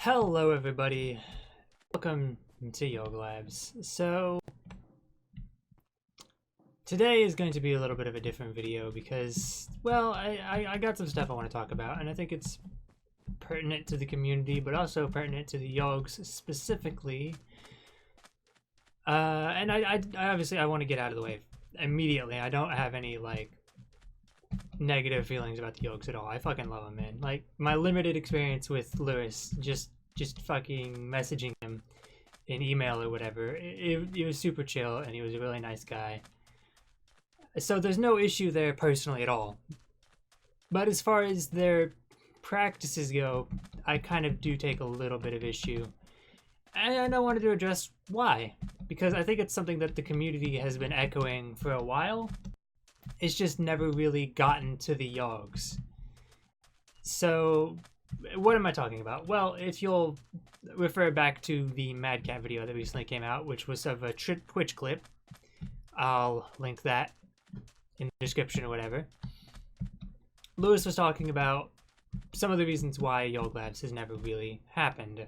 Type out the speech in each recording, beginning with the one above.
Hello everybody, welcome to Yoglabs. So today is going to be a little bit of a different video because, well, I got some stuff I want to talk about, and I think it's pertinent to the community, but also pertinent to the Yogs specifically. And I obviously I want to get out of the way immediately. I don't have any negative feelings about the Yogs at all. I fucking love him, man. Like, my limited experience with Lewis, just fucking messaging him in email or whatever, it was super chill, and he was a really nice guy. So there's no issue there personally at all. But as far as their practices go, I kind of do take a little bit of issue. And I wanted to address why. Because I think it's something that the community has been echoing for a while. It's just never really gotten to the Yogs. So, what am I talking about? Well, if you'll refer back to the Mad Cat video that recently came out, which was of a Twitch clip, I'll link that in the description or whatever. Lewis was talking about some of the reasons why Yoglabs has never really happened.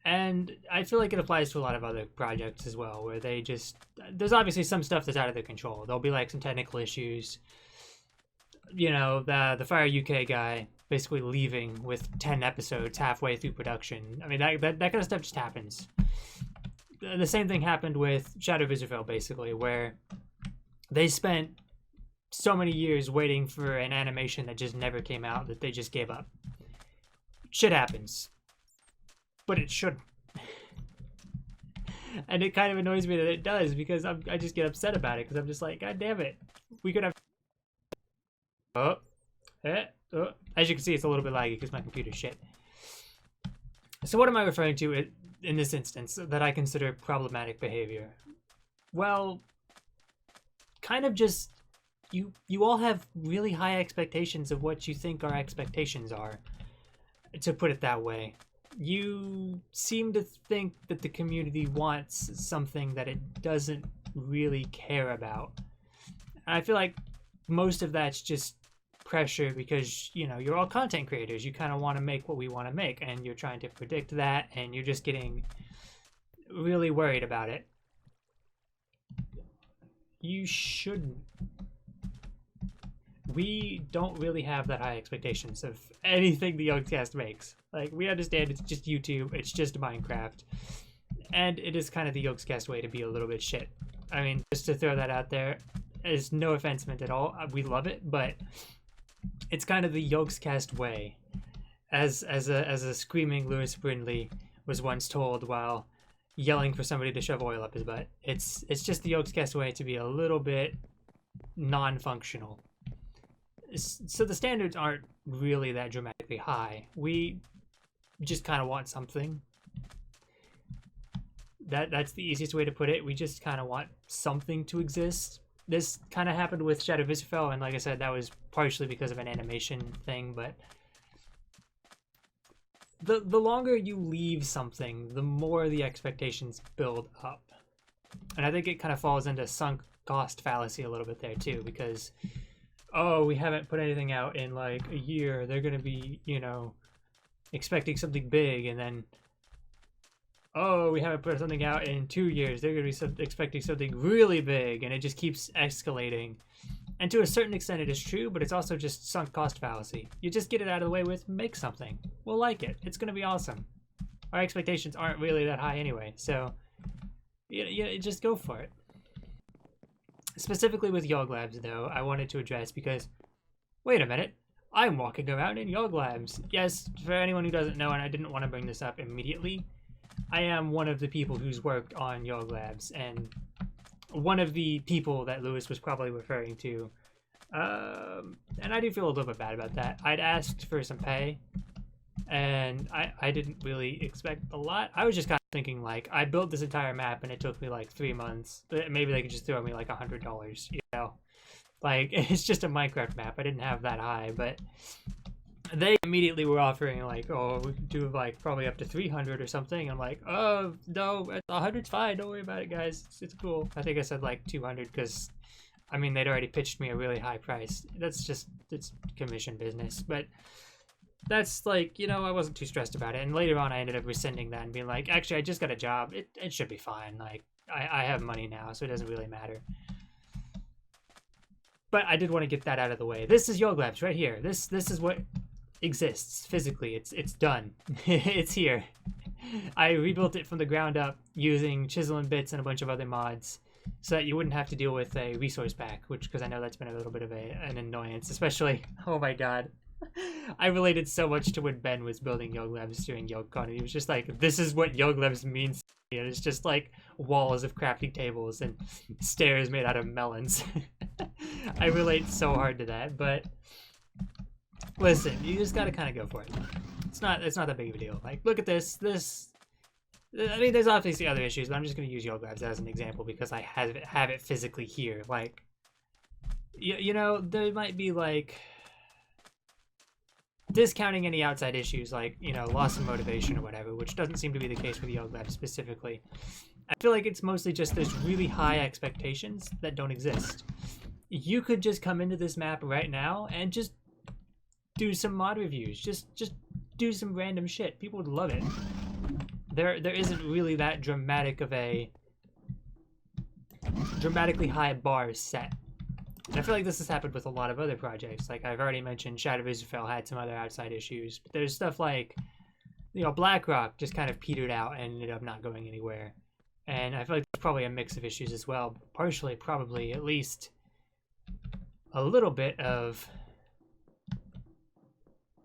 And I feel like it applies to a lot of other projects as well, where they just... There's obviously some stuff that's out of their control. There'll be like some technical issues. You know, the Fire UK guy basically leaving with 10 episodes halfway through production. I mean, that kind of stuff just happens. The same thing happened with Shadow of Israfel, basically, where they spent so many years waiting for an animation that just never came out that they just gave up. Shit happens. But it shouldn't. And it kind of annoys me that it does, because I just get upset about it, because I'm just like, God damn it. We could have... Oh. As you can see, it's a little bit laggy because my computer's shit. So what am I referring to in this instance that I consider problematic behavior? Well, kind of just... You all have really high expectations of what you think our expectations are, to put it that way. You seem to think that the community wants something that it doesn't really care about. I feel like most of that's just pressure because, you know, you're all content creators. You kind of want to make what we want to make, and you're trying to predict that, and you're just getting really worried about it. You shouldn't. We don't really have that high expectations of anything the Yogscast makes. Like, we understand it's just YouTube, it's just Minecraft, and it is kind of the Yogscast way to be a little bit shit. I mean, just to throw that out there, is no offense meant at all. We love it, but it's kind of the Yogscast way. As a screaming Lewis Brindley was once told while yelling for somebody to shove oil up his butt. It's just the Yogscast way to be a little bit non-functional. So the standards aren't really that dramatically high. We just kind of want something. That's the easiest way to put it. We just kind of want something to exist. This kind of happened with Shadow of Israfel, and like I said, that was partially because of an animation thing, but the longer you leave something, the more the expectations build up. And I think it kind of falls into sunk cost fallacy a little bit there too, because oh, we haven't put anything out in like a year, they're going to be, you know, expecting something big, and then, oh, we haven't put something out in 2 years, they're going to be expecting something really big, and it just keeps escalating. And to a certain extent it is true, but it's also just sunk cost fallacy. You just get it out of the way with, make something. We'll like it. It's going to be awesome. Our expectations aren't really that high anyway, so you just go for it. Specifically with Yoglabs, though, I wanted to address because, wait a minute, I'm walking around in Yoglabs. Yes, for anyone who doesn't know, and I didn't want to bring this up immediately, I am one of the people who's worked on Yoglabs, and one of the people that Lewis was probably referring to. And I do feel a little bit bad about that. I'd asked for some pay, and I didn't really expect a lot. I was just kind of thinking, like, I built this entire map and it took me like 3 months. Maybe they could just throw me like $100, you know? Like, it's just a Minecraft map. I didn't have that high, but they immediately were offering like, oh, we could do like probably up to 300 or something. I'm like, oh, no, 100's fine. Don't worry about it, guys. It's cool. I think I said like 200 because, I mean, they'd already pitched me a really high price. It's commission business, but that's like, you know, I wasn't too stressed about it. And later on, I ended up rescinding that and being like, actually, I just got a job. It should be fine. Like, I have money now, so it doesn't really matter. But I did want to get that out of the way. This is Yoglabs right here. This is what exists physically. It's done. It's here. I rebuilt it from the ground up using chisel and bits and a bunch of other mods, so that you wouldn't have to deal with a resource pack, which, because I know that's been a little bit of an annoyance, especially, oh my god. I related so much to when Ben was building Yoglabs during YogCon. He was just like, this is what Yoglabs means to me. And it's just like walls of crafting tables and stairs made out of melons. I relate so hard to that, but listen, you just gotta kind of go for it. It's not that big of a deal. Like, look at this. I mean, there's obviously other issues, but I'm just gonna use Yoglabs as an example because I have it physically here. Like, you know, there might be like discounting any outside issues like, you know, loss of motivation or whatever, which doesn't seem to be the case with Yoglabs specifically. I feel like it's mostly just there's really high expectations that don't exist. You could just come into this map right now and just do some mod reviews. Just do some random shit. People would love it. There isn't really that dramatically high bar set. And I feel like this has happened with a lot of other projects. Like I've already mentioned, Shadow of Israfel had some other outside issues, but there's stuff like, you know, BlackRock just kind of petered out and ended up not going anywhere. And I feel like there's probably a mix of issues as well. Partially, probably at least a little bit of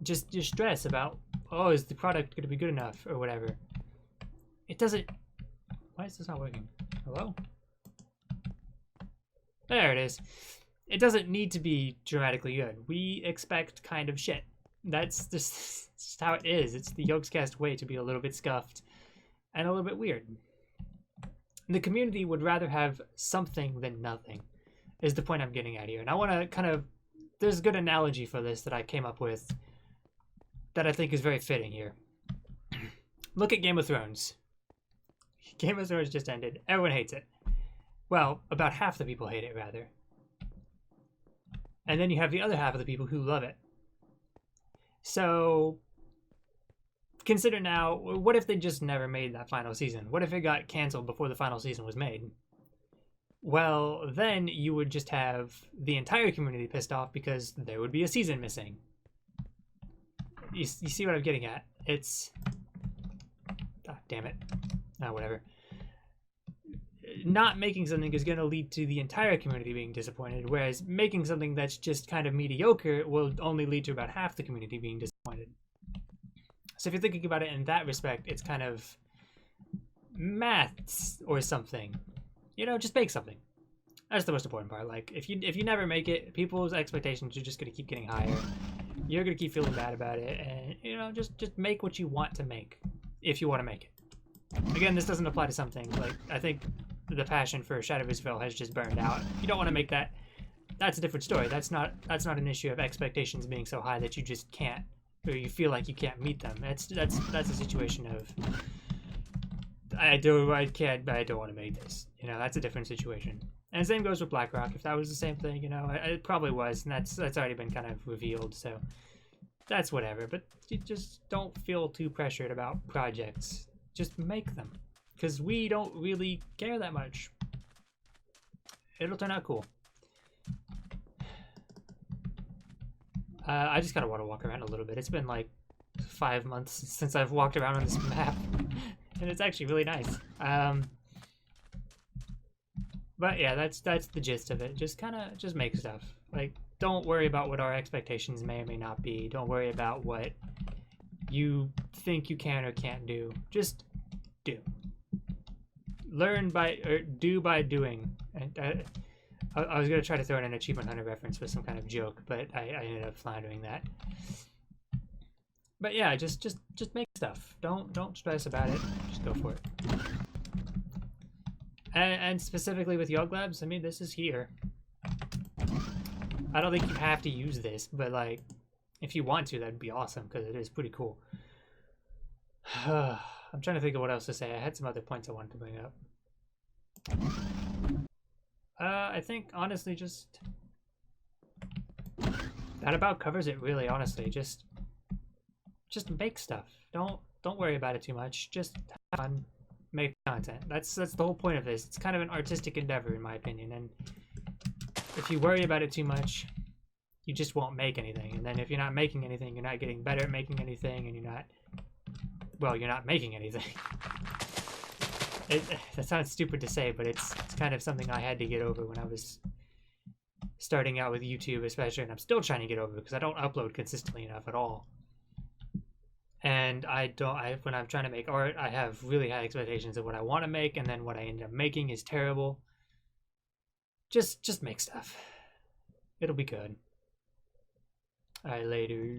just stress about, oh, is the product going to be good enough or whatever. It doesn't. Why is this not working? Hello? There it is. It doesn't need to be dramatically good. We expect kind of shit. That's just how it is. It's the Yogscast way to be a little bit scuffed and a little bit weird. The community would rather have something than nothing, is the point I'm getting at here. And I want to kind of, there's a good analogy for this that I came up with that I think is very fitting here. Look at Game of Thrones. Game of Thrones just ended. Everyone hates it. Well, about half the people hate it, rather. And then you have the other half of the people who love it. So consider now, what if they just never made that final season? What if it got canceled before the final season was made? Well, then you would just have the entire community pissed off because there would be a season missing. You see what I'm getting at? It's... Oh, damn it. Oh, whatever. Not making something is going to lead to the entire community being disappointed, whereas making something that's just kind of mediocre will only lead to about half the community being disappointed. So if you're thinking about it in that respect, it's kind of maths or something. You know, just make something. That's the most important part. Like, if you never make it, people's expectations are just going to keep getting higher. You're going to keep feeling bad about it, and, you know, just make what you want to make, if you want to make it. Again, this doesn't apply to something. Like, I think the passion for Shadow of Israfel has just burned out. If you don't want to make that, that's a different story. That's not an issue of expectations being so high that you just can't, or you feel like you can't meet them. That's a situation of I don't want to make this. You know, that's a different situation. And the same goes with BlackRock. If that was the same thing, you know, it probably was, and that's already been kind of revealed. So that's whatever. But you just don't feel too pressured about projects. Just make them, because we don't really care that much. It'll turn out cool. I just kind of want to walk around a little bit. It's been like 5 months since I've walked around on this map, and it's actually really nice. But yeah, that's the gist of it. Just make stuff. Like, don't worry about what our expectations may or may not be. Don't worry about what you think you can or can't do. Just do. Learn by, or do by doing. And I was gonna try to throw in an Achievement Hunter reference with some kind of joke, but I ended up floundering that. But yeah, just make stuff. Don't stress about it. Just go for it. And specifically with Yoglabs, I mean, this is here. I don't think you have to use this, but like, if you want to, that'd be awesome, because it is pretty cool. I'm trying to think of what else to say. I had some other points I wanted to bring up. I think, honestly, just... that about covers it, really, honestly. Just just make stuff. Don't worry about it too much. Just have fun, make content. That's the whole point of this. It's kind of an artistic endeavor, in my opinion. And if you worry about it too much, you just won't make anything. And then if you're not making anything, you're not getting better at making anything, and you're not making anything. That sounds stupid to say, but it's kind of something I had to get over when I was starting out with YouTube, especially, and I'm still trying to get over because I don't upload consistently enough at all. And when I'm trying to make art, I have really high expectations of what I want to make, and then what I end up making is terrible. Just make stuff. It'll be good. Alright, later.